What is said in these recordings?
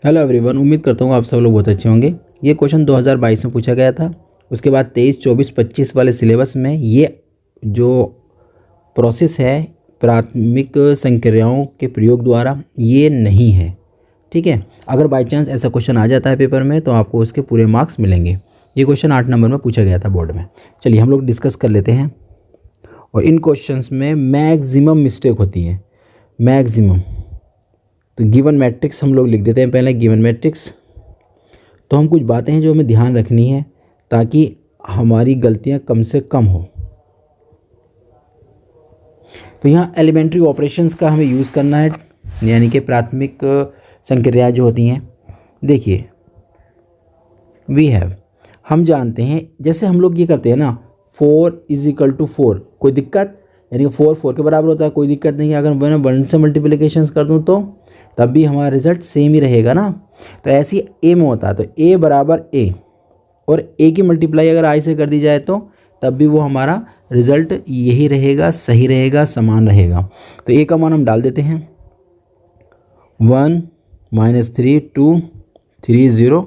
Hello everyone, उम्मीद करता हूँ आप सब लोग बहुत अच्छे होंगे। ये क्वेश्चन 2022 में पूछा गया था। उसके बाद 23, 24, 25 वाले सिलेबस में ये जो प्रोसेस है प्राथमिक संक्रियाओं के प्रयोग द्वारा ये नहीं है। ठीक है, अगर बाय चांस ऐसा क्वेश्चन आ जाता है पेपर में तो आपको उसके पूरे मार्क्स मिलेंगे। ये क्वेश्चन 8 नंबर में पूछा गया था बोर्ड में। चलिए हम लोग डिस्कस कर लेते हैं। और इन क्वेश्चंस में मैक्सिमम मिस्टेक होती है, मैक्सिमम। तो गिवन मैट्रिक्स हम लोग लिख देते हैं पहले, गिवन मैट्रिक्स। तो हम कुछ बातें हैं जो हमें ध्यान रखनी है ताकि हमारी गलतियां कम से कम हो। तो यहाँ एलिमेंट्री ऑपरेशंस का हमें यूज़ करना है, यानी कि प्राथमिक संक्रियाएं जो होती हैं। देखिए वी हैव, हम जानते हैं जैसे हम लोग ये करते हैं ना, 4 = 4, कोई दिक्कत, यानी कि 4 4 के बराबर होता है, कोई दिक्कत नहीं है। अगर मैं 1 से मल्टीप्लिकेशंस कर दूँ तो तब भी हमारा रिजल्ट सेम ही रहेगा ना। तो ऐसे ही ए में होता है, तो ए बराबर ए, और ए की मल्टीप्लाई अगर आई से कर दी जाए तो तब भी वो हमारा रिजल्ट यही रहेगा, सही रहेगा, समान रहेगा। तो ए का मान हम डाल देते हैं 1 -3 2 3 0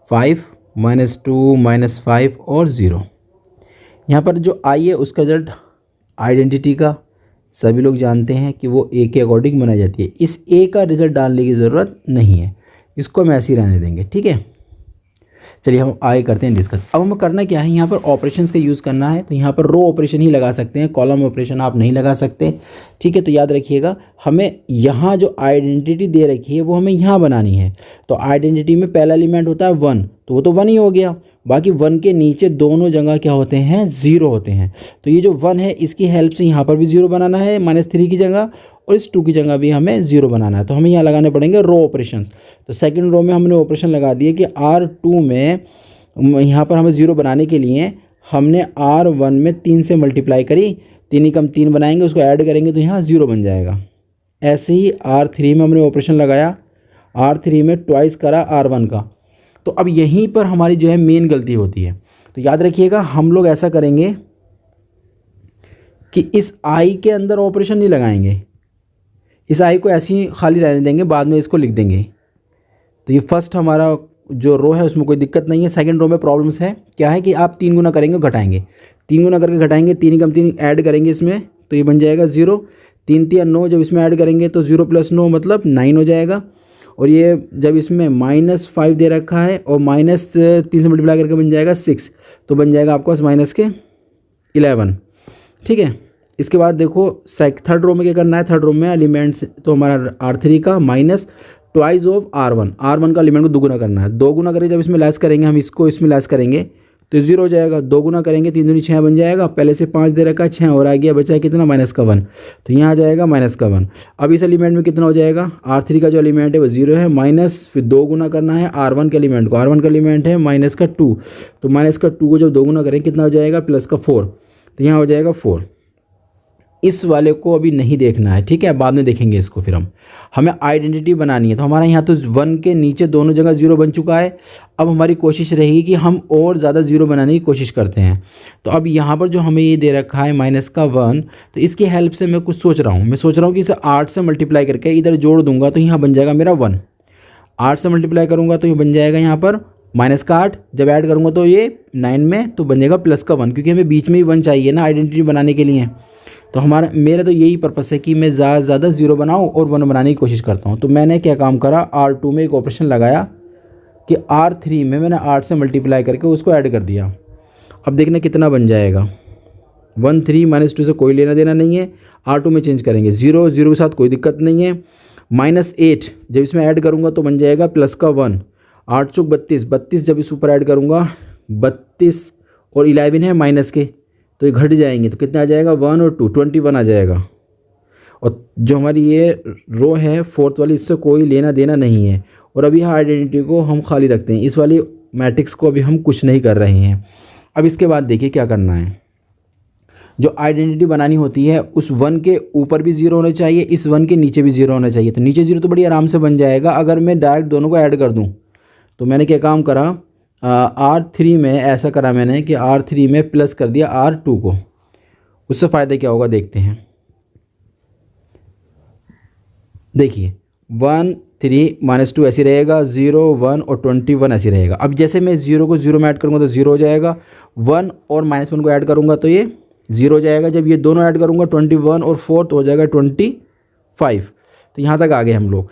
5 -2 -5 और 0। यहाँ पर जो आई है उसका रिजल्ट आइडेंटिटी का सभी लोग जानते हैं कि वो ए के अकॉर्डिंग बनाई जाती है। इस ए का रिजल्ट डालने की ज़रूरत नहीं है, इसको हम ऐसे ही रहने देंगे। ठीक है, चलिए हम आगे करते हैं डिस्कस। अब हमें करना क्या है, यहाँ पर ऑपरेशंस का यूज़ करना है। तो यहाँ पर रो ऑपरेशन ही लगा सकते हैं, कॉलम ऑपरेशन आप नहीं लगा सकते। ठीक है, तो याद रखिएगा हमें यहाँ जो आइडेंटिटी दे रखी है वो हमें यहाँ बनानी है। तो आइडेंटिटी में पहला एलिमेंट होता है 1, तो वो तो 1 ही हो गया। बाकी 1 के नीचे दोनों जगह क्या होते हैं, 0 होते हैं। तो ये जो 1 है इसकी हेल्प से यहाँ पर भी 0 बनाना है -3 की जगह, और इस 2 की जगह भी हमें 0 बनाना है। तो हमें यहाँ लगाने पड़ेंगे रो ऑपरेशंस। तो सेकंड रो में हमने ऑपरेशन लगा दिए कि R2 में यहाँ पर हमें 0 बनाने के लिए हमने R1 में 3 से मल्टीप्लाई करी, 3 कम 3 बनाएंगे, उसको ऐड करेंगे तो यहाँ 0 बन जाएगा। ऐसे ही R3 में हमने ऑपरेशन लगाया, R3 में ट्वाइस करा R1 का। तो अब यहीं पर हमारी जो है मेन गलती होती है। तो याद रखिएगा हम लोग ऐसा करेंगे कि इस आई के अंदर ऑपरेशन नहीं लगाएंगे, इस आई को ऐसे ही खाली रहने देंगे, बाद में इसको लिख देंगे। तो ये फर्स्ट हमारा जो रो है उसमें कोई दिक्कत नहीं है। सेकंड रो में प्रॉब्लम्स है, क्या है कि आप 3 गुना करेंगे घटाएंगे, 3 गुना करके घटाएंगे, 3 कम 3 ऐड करेंगे इसमें तो ये बन जाएगा 0। 3 3 9, जब इसमें ऐड करेंगे तो 0 + 9 मतलब 9 हो जाएगा। और ये जब इसमें -5 दे रखा है और -3 से मल्टीप्लाई करके बन जाएगा 6, तो बन जाएगा आपके पास -11। ठीक है, इसके बाद देखो थर्ड रो में क्या करना है। थर्ड रो में एलिमेंट्स तो हमारा R3 का माइनस ट्वाइस ऑफ R1 का एलिमेंट को 2 गुना करना है। 2 गुना करके जब इसमें लेस करेंगे, हम इसको इसमें लेस करेंगे तो 0 हो जाएगा। 2 गुना करेंगे 3 दूनी 6 बन जाएगा, पहले से 5 दे रखा है, 6 और आ गया, बचा कितना -1। तो यहाँ आ जाएगा -1। अब इस एलिमेंट में कितना हो जाएगा, R3 का जो एलिमेंट है वो 0 है, माइनस फिर 2 गुना करना है R1 के एलिमेंट को। R1 का एलिमेंट है -2, तो -2 को जब 2 गुना करेंगे कितना हो जाएगा, +4। तो यहाँ हो जाएगा 4। इस वाले को अभी नहीं देखना है, ठीक है, बाद में देखेंगे इसको। फिर हमें आइडेंटिटी बनानी है। तो हमारा यहाँ तो 1 के नीचे दोनों जगह 0 बन चुका है। अब हमारी कोशिश रहेगी कि हम और ज़्यादा 0 बनाने की कोशिश करते हैं। तो अब यहाँ पर जो हमें ये दे रखा है -1, तो इसकी हेल्प से मैं कुछ सोच रहा हूँ। मैं सोच रहा हूँ कि इसे 8 से मल्टीप्लाई करके इधर जोड़ दूंगा तो यहाँ बन जाएगा मेरा 1। 8 से मल्टीप्लाई करूँगा तो ये बन जाएगा यहाँ पर -8, जब ऐड करूँगा तो ये 9 में तो बन जाएगा +1, क्योंकि हमें बीच में ही 1 चाहिए ना आइडेंटिटी बनाने के लिए। तो मेरा तो यही पर्पस है कि मैं ज़्यादा से ज़्यादा 0 बनाऊँ और 1 बनाने की कोशिश करता हूँ। तो मैंने क्या काम करा, R2 में एक ऑपरेशन लगाया कि R3 में मैंने 8 से मल्टीप्लाई करके उसको ऐड कर दिया। अब देखना कितना बन जाएगा, 1 3 -2 से कोई लेना देना नहीं है। R2 में चेंज करेंगे 0 0 के साथ कोई दिक्कत नहीं है। -8 जब इसमें ऐड करूँगा तो बन जाएगा +1। 8 चौक 32, 32 जब इस ऊपर ऐड करूँगा 32 और 11 है माइनस के, तो ये घट जाएंगे तो कितना आ जाएगा, 1 और 2 21 आ जाएगा। और जो हमारी ये रो है फोर्थ वाली, इससे कोई लेना देना नहीं है। और अभी आइडेंटिटी को हम खाली रखते हैं, इस वाली मैट्रिक्स को अभी हम कुछ नहीं कर रहे हैं। अब इसके बाद देखिए क्या करना है। जो आइडेंटिटी बनानी होती है उस 1 के ऊपर भी 0 होना चाहिए, इस 1 के नीचे भी 0 होना चाहिए। तो नीचे 0 तो बड़ी आराम से बन जाएगा अगर मैं डायरेक्ट दोनों को ऐड कर दूँ। तो मैंने क्या काम करा, R3 में ऐसा करा मैंने कि R3 में प्लस कर दिया R2 को। उससे फ़ायदा क्या होगा देखते हैं। देखिए 1 3 - 2 ऐसे रहेगा, 0 1 और 21 ऐसे रहेगा। अब जैसे मैं 0 को 0 में ऐड करूँगा तो 0 हो जाएगा, 1 और -1 को ऐड करूँगा तो ये 0 हो जाएगा। जब ये दोनों ऐड करूँगा 21 और 4 तो हो जाएगा 25। तो यहाँ तक आ गए हम लोग।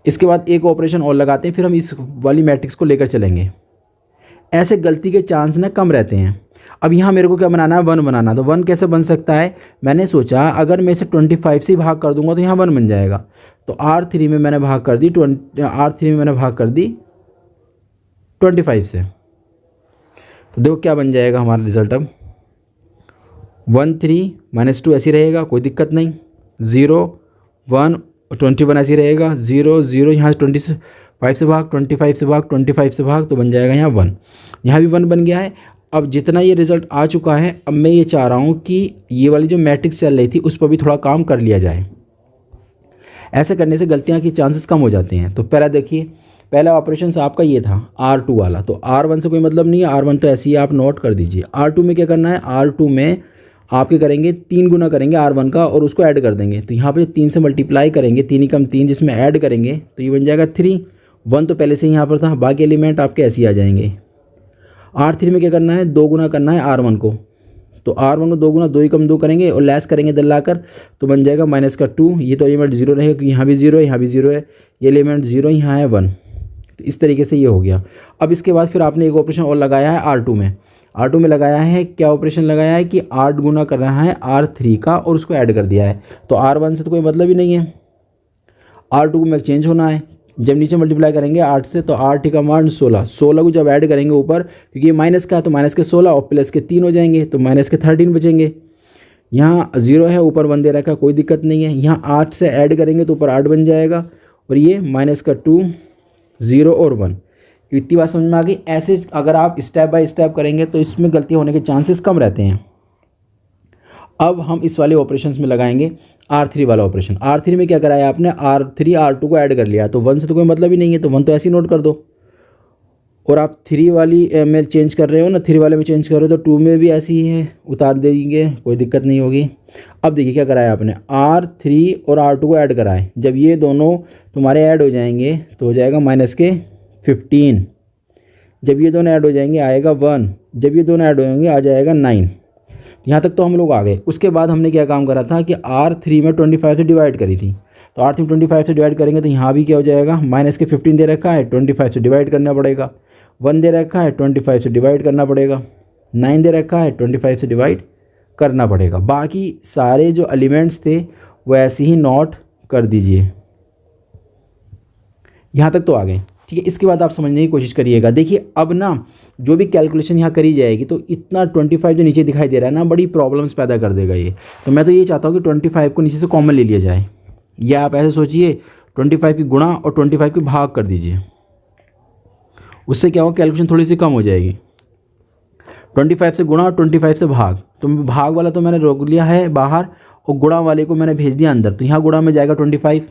इसके बाद एक ऑपरेशन और लगाते हैं, फिर हम इस वाली मैट्रिक्स को लेकर चलेंगे। ऐसे गलती के चांस ना कम रहते हैं। अब यहाँ मेरे को क्या बनाना है, 1 बनाना। तो 1 कैसे बन सकता है, मैंने सोचा अगर मैं इसे 25 से भाग कर दूंगा तो यहाँ 1 बन जाएगा। तो R3 में मैंने भाग कर दी 25 से। तो देखो क्या बन जाएगा हमारा रिजल्ट। अब 1 3 - 2 ऐसी रहेगा, कोई दिक्कत नहीं। 0 1 और 21 ऐसी रहेगा, 0 0 यहाँ 25 से भाग, 25 से भाग, 25 से भाग, तो बन जाएगा यहाँ 1। यहाँ भी 1 बन गया है। अब जितना ये रिज़ल्ट आ चुका है, अब मैं ये चाह रहा हूँ कि ये वाली जो मैट्रिक्स चल रही थी उस पर भी थोड़ा काम कर लिया जाए। ऐसे करने से गलतियाँ की चांसेस कम हो जाते हैं। तो पहला देखिए, पहला ऑपरेशन आपका ये था R2 वाला। तो R1 से कोई मतलब नहीं है, R1 तो ऐसे ही आप नोट कर दीजिए। R2 में क्या करना है, R2 में आप क्या करेंगे, 3 गुना करेंगे R1 का और उसको ऐड कर देंगे। तो यहाँ पे 3 से मल्टीप्लाई करेंगे, 3 × 3 जिसमें ऐड करेंगे तो ये बन जाएगा 3। 1 तो पहले से ही यहाँ पर था, बाकी एलिमेंट आपके ऐसे ही आ जाएंगे। R3 में क्या करना है, 2 गुना करना है R1 को। तो R1 को 2 गुना 2 ही कम 2 करेंगे और लेस करेंगे इधर लाकर, तो बन जाएगा -2। ये तो एलिमेंट 0 रहेगा क्योंकि यहाँ भी 0 है, यहाँ भी 0 है, ये एलिमेंट 0, यहाँ है 1। तो इस तरीके से ये हो गया। अब इसके बाद फिर आपने एक ऑपरेशन और लगाया है R2 में। R2 में लगाया है, क्या ऑपरेशन लगाया है कि 8 गुना कर रहा है R3 का और उसको ऐड कर दिया है। तो R1 से तो कोई मतलब ही नहीं है, R2 में चेंज होना है। जब नीचे मल्टीप्लाई करेंगे 8 से तो 8 का मान 16, 16 को जब ऐड करेंगे ऊपर, क्योंकि ये माइनस का है तो माइनस के 16 और प्लस के 3 हो जाएंगे, तो माइनस के 13 बचेंगे। यहाँ 0 है, ऊपर 1 दे रखा है, कोई दिक्कत नहीं है। यहाँ 8 से ऐड करेंगे तो ऊपर 8 बन जाएगा और ये -2 0 और 1। इतनी बात समझ में आ गई। ऐसे अगर आप स्टेप बाय स्टेप करेंगे तो इसमें गलती होने के चांसेस कम रहते हैं। अब हम इस वाले ऑपरेशंस में लगाएंगे R3 वाला ऑपरेशन। R3 में क्या कराया आपने, R3 R2 को ऐड कर लिया, तो 1 से तो कोई मतलब ही नहीं है, तो 1 तो ऐसे ही नोट कर दो। और आप 3 वाली में चेंज कर रहे हो ना, 3 वाले में चेंज कर रहे हो तो 2 में भी ऐसी ही है, उतार देंगे, कोई दिक्कत नहीं होगी। अब देखिए क्या कराया आपने, R3 और R2 को ऐड कराए। जब ये दोनों तुम्हारे ऐड हो जाएंगे तो हो जाएगा -15। जब ये दोनों ऐड हो जाएंगे आएगा 1। जब ये दोनों ऐड हो जाएंगे आ जाएगा 9। यहाँ तक तो हम लोग आ गए। उसके बाद हमने क्या काम करा था कि R3 में 25 से डिवाइड करी थी। तो R3 में 25 से डिवाइड करेंगे तो यहाँ भी क्या हो जाएगा, -15 दे रखा है, 25 से डिवाइड करना पड़ेगा। 1 दे रखा है, 25 से डिवाइड करना पड़ेगा। 9 दे रखा है, 25 से डिवाइड करना पड़ेगा। बाकी सारे जो एलिमेंट्स थे वो ऐसे ही नोट कर दीजिए। यहाँ तक तो आ गए, ठीक है। इसके बाद आप समझने की कोशिश करिएगा। देखिए अब ना जो भी कैलकुलेशन यहाँ करी जाएगी तो इतना 25 जो नीचे दिखाई दे रहा है ना, बड़ी प्रॉब्लम्स पैदा कर देगा ये। तो मैं तो ये चाहता हूँ कि 25 को नीचे से कॉमन ले लिया जाए, या आप ऐसे सोचिए 25 की गुणा और 25 की भाग कर दीजिए। उससे क्या होगा, कैलकुलेशन थोड़ी सी कम हो जाएगी। 25 से गुणा और 25 से भाग, तो भाग वाला तो मैंने रोक लिया है बाहर और गुणा वाले को मैंने भेज दिया अंदर। तो यहाँ गुणा में जाएगा 25,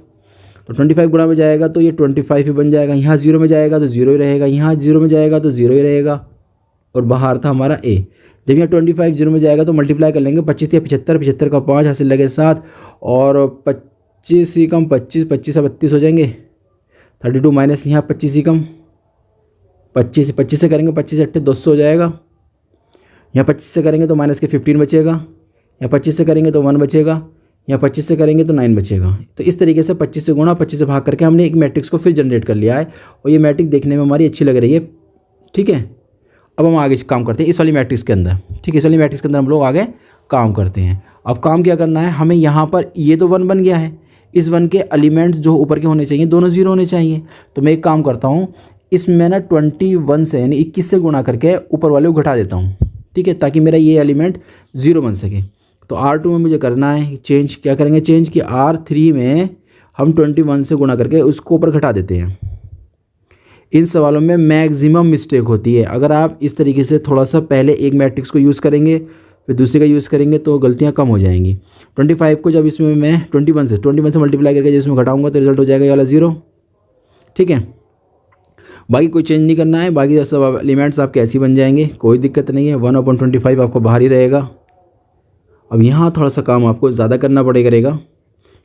तो 25 गुणा में जाएगा तो ये 25 ही बन जाएगा। यहाँ 0 में जाएगा तो 0 ही रहेगा, यहाँ 0 में जाएगा तो 0 ही रहेगा और बाहर था हमारा A। जब यहाँ 25 0 में जाएगा तो मल्टीप्लाई कर लेंगे, 25 या 75, 75 का 5 हासिल लगे 7 और 25 ही कम 25, 25 से 32 हो जाएंगे, 32 माइनस यहाँ 25 ही कम 25 से करेंगे, 25 से 8 200 हो जाएगा। यहाँ 25 से करेंगे तो माइनस के 15 बचेगा, यहाँ 25 से करेंगे तो 1 बचेगा, यहाँ 25 से करेंगे तो 9 बचेगा। तो इस तरीके से 25 से गुणा 25 से भाग करके हमने एक मैट्रिक्स को फिर जनरेट कर लिया है और ये मैट्रिक्स देखने में हमारी अच्छी लग रही है, ठीक है। अब हम आगे काम करते हैं इस वाली मैट्रिक्स के अंदर, ठीक है। इस वाली मैट्रिक्स के अंदर हम लोग आगे काम करते हैं। अब काम क्या करना है हमें, यहाँ पर ये तो 1 बन गया है, इस 1 के एलिमेंट्स जो ऊपर के होने चाहिए दोनों 0 होने चाहिए। तो मैं एक काम करता हूँ, इसमें ना 21 से यानी 21 से गुणा करके ऊपर वाले को घटा देता हूँ, ठीक है, ताकि मेरा ये एलिमेंट 0 बन सके। तो R2 में मुझे करना है चेंज, क्या करेंगे चेंज कि R3 में हम 21 से गुणा करके उसको ऊपर घटा देते हैं। इन सवालों में मैक्सिमम मिस्टेक होती है। अगर आप इस तरीके से थोड़ा सा पहले एक मैट्रिक्स को यूज़ करेंगे फिर दूसरे का यूज़ करेंगे तो गलतियां कम हो जाएंगी। 25 को जब इसमें मैं 21 से मल्टीप्लाई करके जब इसमें घटाऊंगा तो रिजल्ट हो जाएगा ये वाला 0, ठीक है। बाकी कोई चेंज नहीं करना है, बाकी सब एलिमेंट्स आपके ऐसे ही बन जाएंगे, कोई दिक्कत नहीं है। 1/25 आपको बाहर ही रहेगा। अब यहाँ थोड़ा सा काम आपको ज़्यादा करना पड़ेगा,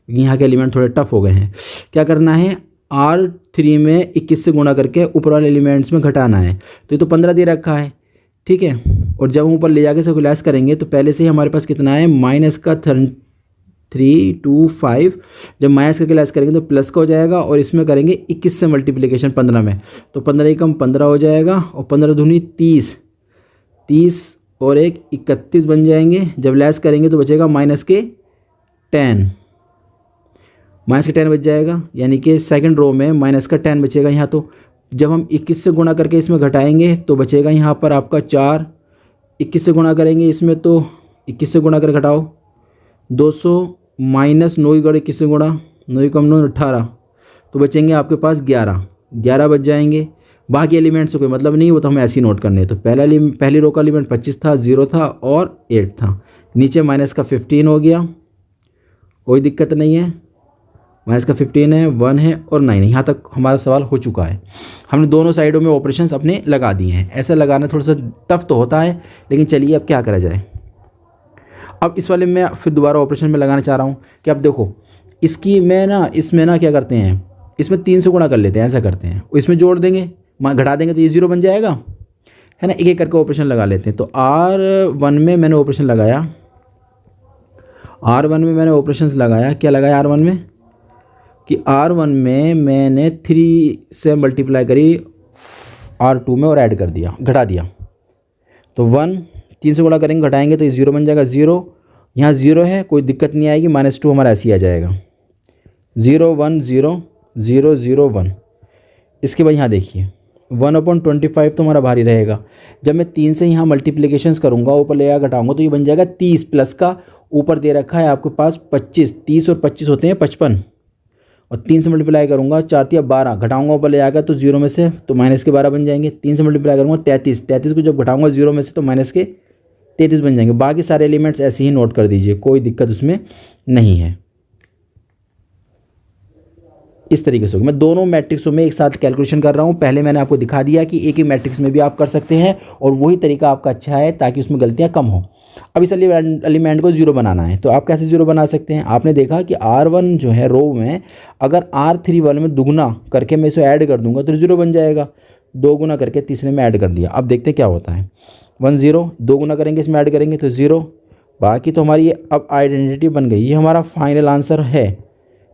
क्योंकि यहाँ के एलिमेंट थोड़े टफ हो गए हैं। क्या करना है, R3 में 21 से गुणा करके ऊपर वाले एलिमेंट्स में घटाना है। तो ये तो 15 दे रखा है, ठीक है। और जब हम ऊपर ले जाके इसको क्लास करेंगे तो पहले से ही हमारे पास कितना है, माइनस का 325। जब माइनस का क्लास करेंगे तो प्लस का हो जाएगा, और इसमें करेंगे 21 से मल्टीप्लिकेशन 15 में, तो 15 एकम 15 हो जाएगा, और 15 दूनी 30, 30 और 1 31 बन जाएंगे। जब लेस करेंगे तो बचेगा माइनस के 10 बच जाएगा, यानी कि सेकंड रो में माइनस का 10 बचेगा यहाँ। तो जब हम 21 से गुणा करके इसमें घटाएंगे तो बचेगा यहाँ पर आपका 4, 21 से गुणा करेंगे इसमें तो 21 से गुणा कर घटाओ 200 माइनस 9 गढ़ 21 से गुणा, 9 कम 9 18, तो बचेंगे आपके पास 11 बच जाएंगे। बाकी एलिमेंट से कोई मतलब नहीं, वो तो हमें ऐसे ही नोट करने हैं। तो पहली रो का एलिमेंट 25 था, 0 था और 8 था। नीचे माइनस का 15 हो गया, कोई दिक्कत नहीं है। माइनस का 15 है, 1 है और 9 है। यहाँ तक हमारा सवाल हो चुका है। हमने दोनों साइडों में ऑपरेशंस अपने लगा दिए हैं। ऐसा लगाना थोड़ा सा टफ तो होता है, लेकिन चलिए अब क्या करा जाए। अब इस वाले में फिर दोबारा ऑपरेशन में लगाना चाह रहा हूँ कि अब देखो इसमें ना क्या करते हैं, इसमें 3 से गुणा कर लेते हैं, ऐसा करते हैं, इसमें जोड़ देंगे, घटा देंगे तो ये 0 बन जाएगा, है ना। एक एक करके ऑपरेशन लगा लेते हैं। तो R1 में मैंने ऑपरेशन लगाया, क्या लगाया R1 में कि R1 में मैंने 3 से मल्टीप्लाई करी R2 में और ऐड कर दिया, घटा दिया। तो 1 3 से गुणा करेंगे, घटाएंगे तो ये 0 बन जाएगा। 0 यहाँ 0 है, कोई दिक्कत नहीं आएगी, -2 हमारा ऐसे ही आ जाएगा। 0 1 0 0 0 1। इसके बाद यहाँ देखिए 1/25 तो हमारा भारी रहेगा। जब मैं 3 से यहाँ मल्टीप्लिकेशंस करूँगा, ऊपर ले आकर घटाऊँगा तो ये बन जाएगा 30, प्लस का ऊपर दे रखा है आपके पास 25, 30 और 25 होते हैं 55, और 3 से मल्टीप्लाई करूँगा 4 या 12, घटाऊँगा ऊपर ले आएगा तो 0 में से तो माइनस के 12 बन जाएंगे। 3 से मल्टीप्लाई करूँगा 33 को जब घटाऊँगा 0 में से तो माइनस के 33 बन जाएंगे। बाकी सारे एलिमेंट्स ऐसे ही नोट कर दीजिए, कोई दिक्कत उसमें नहीं है। इस तरीके से मैं दोनों मैट्रिक्सों में एक साथ कैलकुलेशन कर रहा हूँ। पहले मैंने आपको दिखा दिया कि एक ही मैट्रिक्स में भी आप कर सकते हैं, और वही तरीका आपका अच्छा है ताकि उसमें गलतियाँ कम हो। अब इस एलिमेंट को 0 बनाना है, तो आप कैसे 0 बना सकते हैं। आपने देखा कि R1 जो है रो में, अगर R31 में दुगना करके मैं इसे ऐड कर दूंगा तो 0 बन जाएगा। 2 गुना करके तीसरे में ऐड कर दिया। अब देखते क्या होता है। 1 0, 2 गुना करेंगे इसमें ऐड करेंगे तो 0। बाकी तो हमारी ये अब आइडेंटिटी बन गई। ये हमारा फाइनल आंसर है,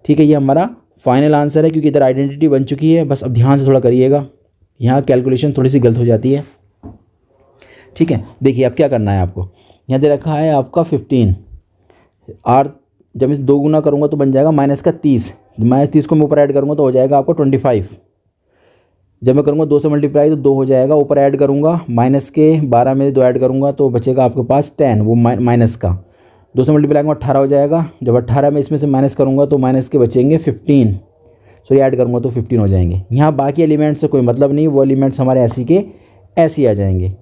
ठीक है, ये हमारा फाइनल आंसर है, क्योंकि इधर आइडेंटिटी बन चुकी है। बस अब ध्यान से थोड़ा करिएगा, यहाँ कैलकुलेशन थोड़ी सी गलत हो जाती है, ठीक है। देखिए अब क्या करना है आपको, यहाँ दे रखा है आपका 15 R, जब मैं 2 गुना करूँगा तो बन जाएगा माइनस का 30, -30 को मैं ऊपर ऐड करूँगा तो हो जाएगा आपको 25। जब मैं करूँगा 2 से मल्टीप्लाई तो 2 हो जाएगा, ऊपर ऐड करूँगा माइनस के 12 में 2 ऐड करूँगा तो बचेगा आपके पास 10, वो माइनस का 2 से मल्टीप्लाई करूँगा 18 हो जाएगा। जब 18 में इसमें से माइनस करूँगा तो माइनस के बचेंगे 15, सॉरी ऐड करूँगा तो 15 हो जाएंगे। यहाँ बाकी एलिमेंट्स से कोई मतलब नहीं, वो एलिमेंट्स हमारे ऐसी के ऐसे आ जाएंगे।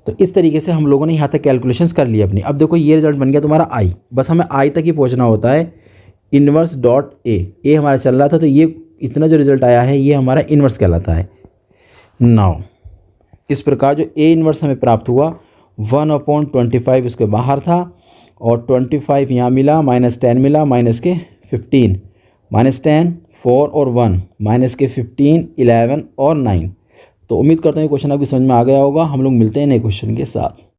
तो इस तरीके से हम लोगों ने यहाँ तक कैलकुलेशंस कर ली अपनी। अब देखो ये रिजल्ट बन गया तुम्हारा I, बस हमें I तक ही पहुँचना होता है। इन्वर्स डॉट ए हमारा चल रहा था, तो ये इतना जो रिजल्ट आया है ये हमारा इन्वर्स कहलाता है। नाउ इस प्रकार जो ए इन्वर्स हमें प्राप्त हुआ 1/25 उसके बाहर था, और 25 यहाँ मिला, -10 मिला, माइनस के 15, -10 4 और 1, माइनस के 15 11 और 9। तो उम्मीद करता हूँ ये क्वेश्चन आपकी समझ में आ गया होगा। हम लोग मिलते हैं नए क्वेश्चन के साथ।